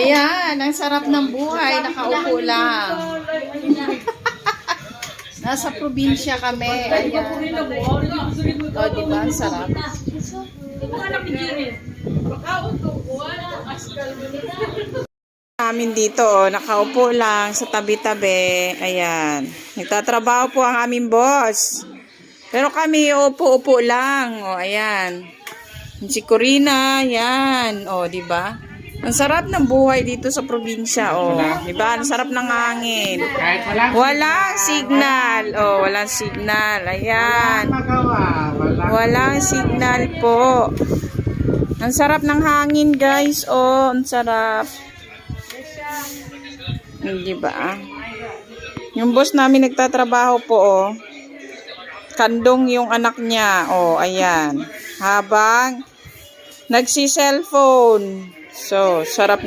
Ayan, ang sarap ng buhay. Nakaupo lang. Nasa probinsya kami. Ayan. O, diba? Ang sarap. Amin dito, nakaupo lang sa tabi-tabi. Ayan. Nagtatrabaho po ang aming boss. Pero kami, upo-upo lang. O, ayan. Si Corina, yan. O, diba? Ang sarap ng buhay dito sa probinsya. O, diba? Ang sarap ng hangin. Walang signal. O, walang signal. Ayan. Walang signal po. Ang sarap ng hangin, guys. O, ang sarap. Diba? Yung boss namin nagtatrabaho po, o. Kandong yung anak niya. O, ayan. Habang nagsi-cellphone. So, sarap na.